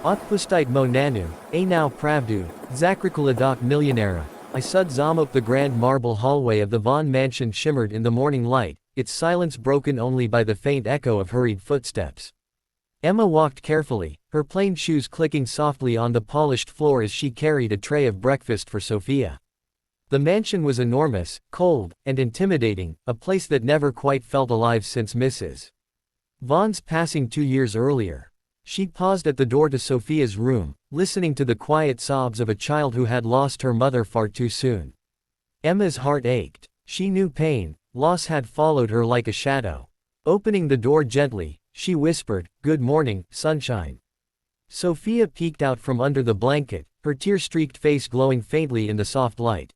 Отпустить mo nanu, a now pravdu, zakrikuladok millionera. I sud zamok. The grand marble hallway of the Von mansion shimmered in the morning light, its silence broken only by the faint echo of hurried footsteps. Emma walked carefully, her plain shoes clicking softly on the polished floor as she carried a tray of breakfast for Sophia. The mansion was enormous, cold, and intimidating, a place that never quite felt alive since Mrs. Vaughn's passing 2 years earlier. She paused at the door to Sophia's room, listening to the quiet sobs of a child who had lost her mother far too soon. Emma's heart ached. She knew pain, loss had followed her like a shadow. Opening the door gently, she whispered, "Good morning, sunshine." Sophia peeked out from under the blanket, her tear-streaked face glowing faintly in the soft light.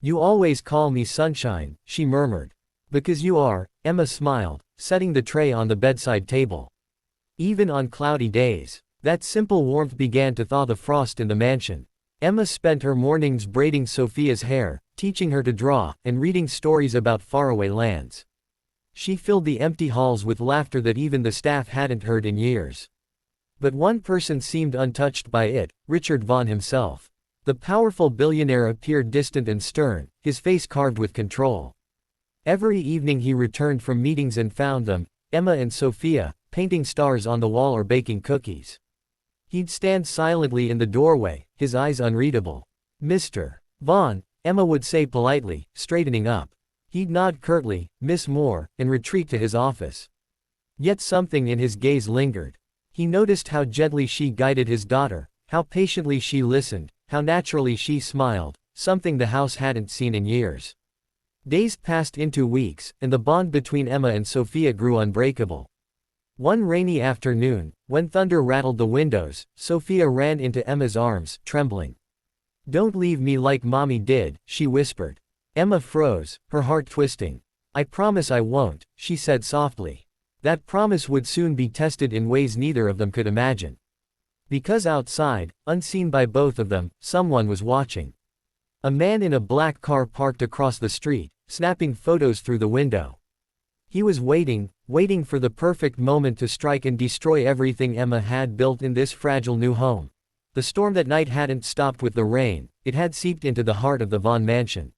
"You always call me sunshine," she murmured. "Because you are," Emma smiled, setting the tray on the bedside table. Even on cloudy days, that simple warmth began to thaw the frost in the mansion. Emma spent her mornings braiding Sophia's hair, teaching her to draw, and reading stories about faraway lands. She filled the empty halls with laughter that even the staff hadn't heard in years. But one person seemed untouched by it, Richard Vaughan himself. The powerful billionaire appeared distant and stern, his face carved with control. Every evening he returned from meetings and found them, Emma and Sophia, painting stars on the wall or baking cookies. He'd stand silently in the doorway, his eyes unreadable. "Mr. Vaughan," Emma would say politely, straightening up. He'd nod curtly, "Miss Moore," and retreat to his office. Yet something in his gaze lingered. He noticed how gently she guided his daughter, how patiently she listened, how naturally she smiled, something the house hadn't seen in years. Days passed into weeks, and the bond between Emma and Sophia grew unbreakable. One rainy afternoon, when thunder rattled the windows, Sophia ran into Emma's arms, trembling. "Don't leave me like Mommy did," she whispered. Emma froze, her heart twisting. "I promise I won't," she said softly. That promise would soon be tested in ways neither of them could imagine. Because outside, unseen by both of them, someone was watching. A man in a black car parked across the street, snapping photos through the window. He was waiting for the perfect moment to strike and destroy everything Emma had built in this fragile new home. The storm that night hadn't stopped with the rain, it had seeped into the heart of the Vaughan mansion.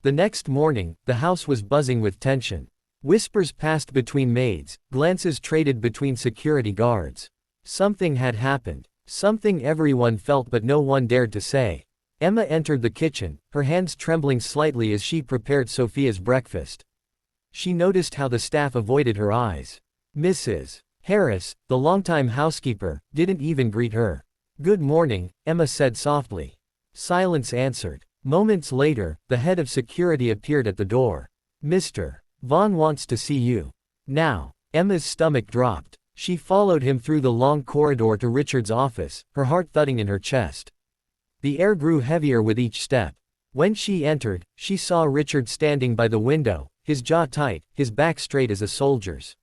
The next morning, the house was buzzing with tension. Whispers passed between maids, glances traded between security guards. Something had happened, something everyone felt but no one dared to say. Emma entered the kitchen, her hands trembling slightly as she prepared Sophia's breakfast. She noticed how the staff avoided her eyes. Mrs. Harris, the longtime housekeeper, didn't even greet her. "Good morning," Emma said softly. Silence answered. Moments later, the head of security appeared at the door. "Mr. Vaughan wants to see you." Now, Emma's stomach dropped. She followed him through the long corridor to Richard's office, her heart thudding in her chest. The air grew heavier with each step. When she entered, she saw Richard standing by the window, his jaw tight, his back straight as a soldier's.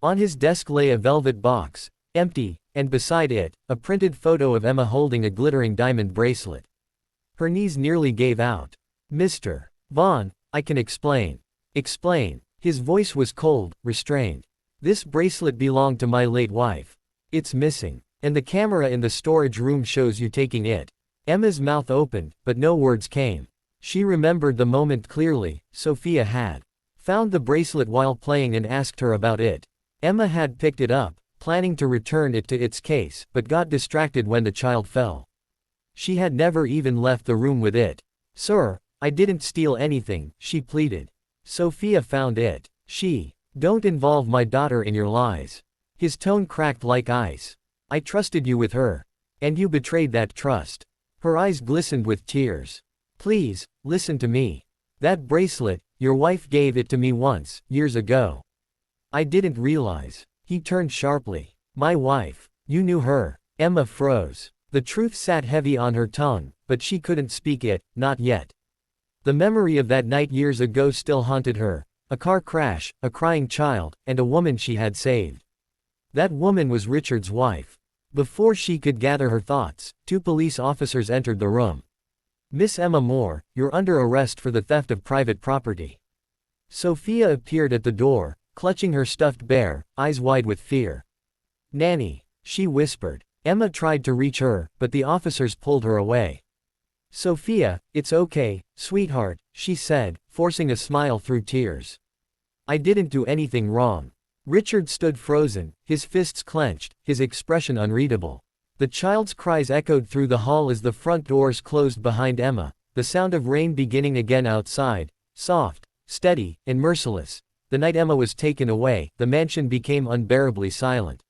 On his desk lay a velvet box, empty, and beside it, a printed photo of Emma holding a glittering diamond bracelet. Her knees nearly gave out. "Mr. Vaughan, I can explain." "Explain." His voice was cold, restrained. "This bracelet belonged to my late wife. It's missing. And the camera in the storage room shows you taking it." Emma's mouth opened, but no words came. She remembered the moment clearly. Sophia had found the bracelet while playing and asked her about it. Emma had picked it up, planning to return it to its case, but got distracted when the child fell. She had never even left the room with it. "Sir, I didn't steal anything," she pleaded. "Sophia found it. Don't involve my daughter in your lies." His tone cracked like ice. "I trusted you with her. And you betrayed that trust." Her eyes glistened with tears. "Please, listen to me. That bracelet, your wife gave it to me once, years ago. I didn't realize." He turned sharply. "My wife. You knew her." Emma froze. The truth sat heavy on her tongue, but she couldn't speak it, not yet. The memory of that night years ago still haunted her. A car crash, a crying child, and a woman she had saved. That woman was Richard's wife. Before she could gather her thoughts, 2 police officers entered the room. "Miss Emma Moore, you're under arrest for the theft of private property." Sophia appeared at the door, clutching her stuffed bear, eyes wide with fear. "Nanny," she whispered. Emma tried to reach her, but the officers pulled her away. "Sophia, it's okay, sweetheart," she said, forcing a smile through tears. "I didn't do anything wrong." Richard stood frozen, his fists clenched, his expression unreadable. The child's cries echoed through the hall as the front doors closed behind Emma, the sound of rain beginning again outside, soft, steady, and merciless. The night Emma was taken away, the mansion became unbearably silent.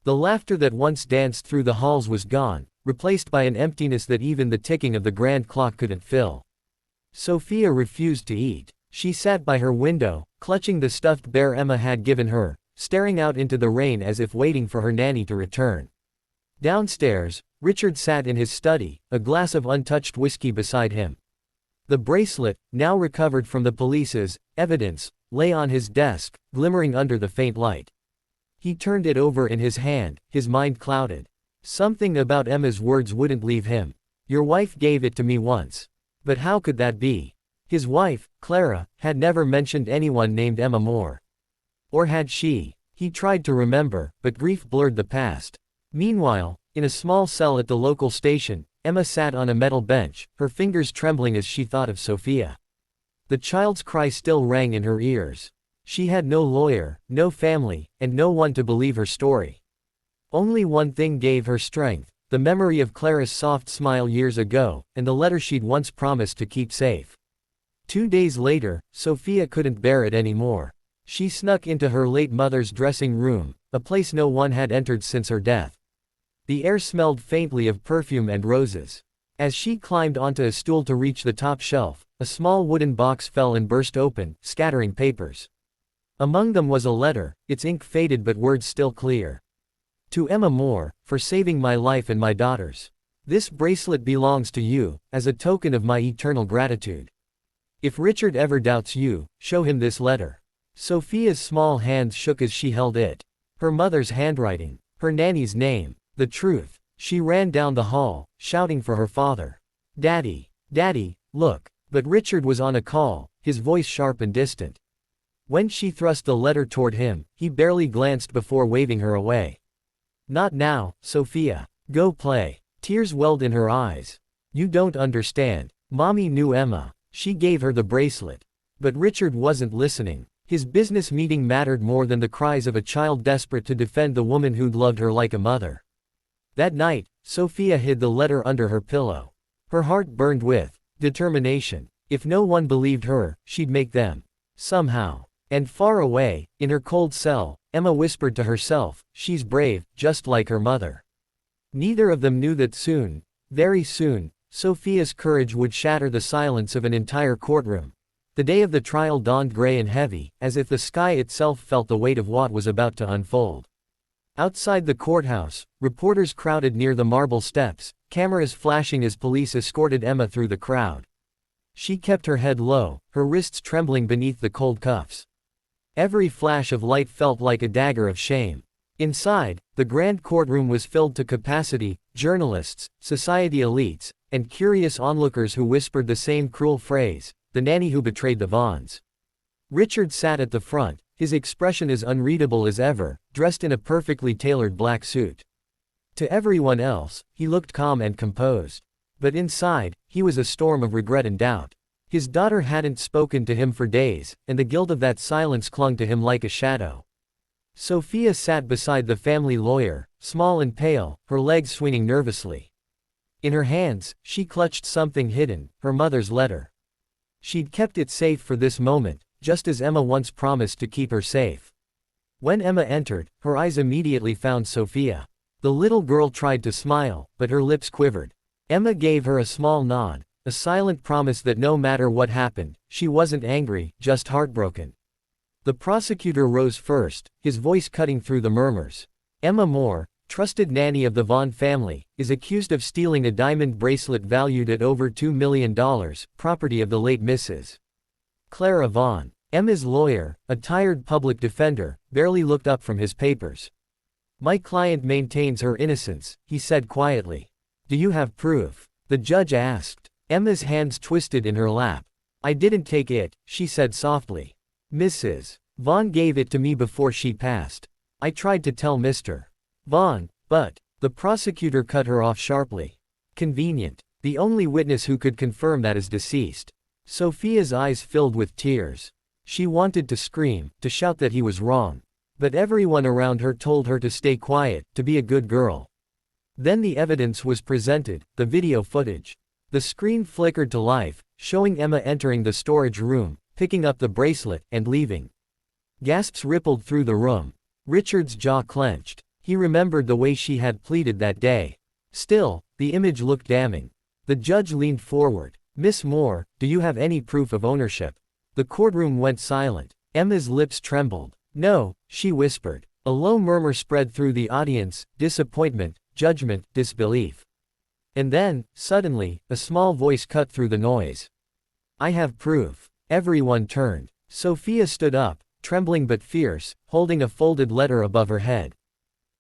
The laughter that once danced through the halls was gone, replaced by an emptiness that even the ticking of the grand clock couldn't fill. Sophia refused to eat. She sat by her window, clutching the stuffed bear Emma had given her, staring out into the rain as if waiting for her nanny to return. Downstairs, Richard sat in his study, a glass of untouched whiskey beside him. The bracelet, now recovered from the police's evidence, lay on his desk, glimmering under the faint light. He turned it over in his hand, his mind clouded. Something about Emma's words wouldn't leave him. "Your wife gave it to me once." But how could that be? His wife, Clara, had never mentioned anyone named Emma Moore. Or had she? He tried to remember, but grief blurred the past. Meanwhile, in a small cell at the local station, Emma sat on a metal bench, her fingers trembling as she thought of Sophia. The child's cry still rang in her ears. She had no lawyer, no family, and no one to believe her story. Only one thing gave her strength, the memory of Clara's soft smile years ago, and the letter she'd once promised to keep safe. 2 days later, Sophia couldn't bear it anymore. She snuck into her late mother's dressing room, a place no one had entered since her death. The air smelled faintly of perfume and roses. As she climbed onto a stool to reach the top shelf, a small wooden box fell and burst open, scattering papers. Among them was a letter, its ink faded but words still clear. "To Emma Moore, for saving my life and my daughter's. This bracelet belongs to you, as a token of my eternal gratitude. If Richard ever doubts you, show him this letter." Sophia's small hands shook as she held it. Her mother's handwriting, her nanny's name, the truth. She ran down the hall, shouting for her father. "Daddy, Daddy, look." But Richard was on a call, his voice sharp and distant. When she thrust the letter toward him, he barely glanced before waving her away. "Not now, Sophia. Go play." Tears welled in her eyes. "You don't understand. Mommy knew Emma. She gave her the bracelet." But Richard wasn't listening. His business meeting mattered more than the cries of a child desperate to defend the woman who'd loved her like a mother. That night, Sophia hid the letter under her pillow. Her heart burned with determination. If no one believed her, she'd make them. Somehow. And far away, in her cold cell, Emma whispered to herself, "She's brave, just like her mother." Neither of them knew that soon, very soon, Sophia's courage would shatter the silence of an entire courtroom. The day of the trial dawned gray and heavy, as if the sky itself felt the weight of what was about to unfold. Outside the courthouse, reporters crowded near the marble steps, cameras flashing as police escorted Emma through the crowd. She kept her head low, her wrists trembling beneath the cold cuffs. Every flash of light felt like a dagger of shame. Inside, the grand courtroom was filled to capacity, journalists, society elites, and curious onlookers who whispered the same cruel phrase, "The nanny who betrayed the Vaughns." Richard sat at the front, his expression as unreadable as ever, dressed in a perfectly tailored black suit. To everyone else, he looked calm and composed. But inside, he was a storm of regret and doubt. His daughter hadn't spoken to him for days, and the guilt of that silence clung to him like a shadow. Sophia sat beside the family lawyer, small and pale, her legs swinging nervously. In her hands, she clutched something hidden, her mother's letter. She'd kept it safe for this moment, just as Emma once promised to keep her safe. When Emma entered, her eyes immediately found Sophia. The little girl tried to smile, but her lips quivered. Emma gave her a small nod, a silent promise that no matter what happened, she wasn't angry, just heartbroken. The prosecutor rose first, his voice cutting through the murmurs. "Emma Moore, trusted nanny of the Vaughn family, is accused of stealing a diamond bracelet valued at over $2 million, property of the late Mrs. Clara Vaughn." Emma's lawyer, a tired public defender, barely looked up from his papers. "My client maintains her innocence," he said quietly. "Do you have proof?" the judge asked. Emma's hands twisted in her lap. "I didn't take it," she said softly. "Mrs. Vaughn gave it to me before she passed. I tried to tell Mr. Vaughn, but..." The prosecutor cut her off sharply. Convenient. The only witness who could confirm that is deceased. Sophia's eyes filled with tears. She wanted to scream, to shout that he was wrong. But everyone around her told her to stay quiet, to be a good girl. Then the evidence was presented, the video footage. The screen flickered to life, showing Emma entering the storage room, picking up the bracelet, and leaving. Gasps rippled through the room. Richard's jaw clenched. He remembered the way she had pleaded that day. Still, the image looked damning. The judge leaned forward. "Miss Moore, do you have any proof of ownership?" The courtroom went silent. Emma's lips trembled. "No," she whispered. A low murmur spread through the audience, disappointment, judgment, disbelief. And then, suddenly, a small voice cut through the noise. "I have proof." Everyone turned. Sophia stood up, trembling but fierce, holding a folded letter above her head.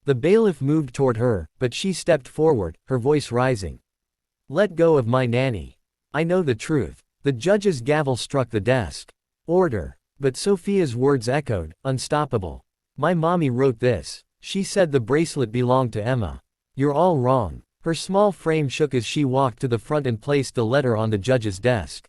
The bailiff moved toward her, but she stepped forward, her voice rising. "Let go of my nanny. I know the truth." The judge's gavel struck the desk. "Order." But Sophia's words echoed, unstoppable. "My mommy wrote this. She said the bracelet belonged to Emma. You're all wrong." Her small frame shook as she walked to the front and placed the letter on the judge's desk.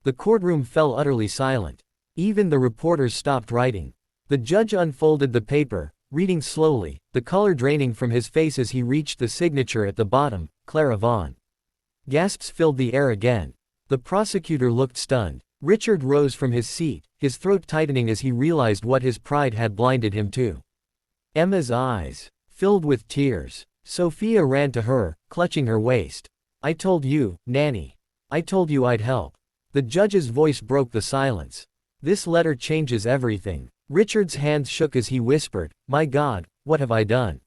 The courtroom fell utterly silent. Even the reporters stopped writing. The judge unfolded the paper, reading slowly, the color draining from his face as he reached the signature at the bottom, Clara Vaughn. Gasps filled the air again. The prosecutor looked stunned. Richard rose from his seat, his throat tightening as he realized what his pride had blinded him to. Emma's eyes filled with tears. Sophia ran to her, clutching her waist. "I told you, Nanny. I told you I'd help." The judge's voice broke the silence. "This letter changes everything." Richard's hands shook as he whispered, "My God, what have I done?"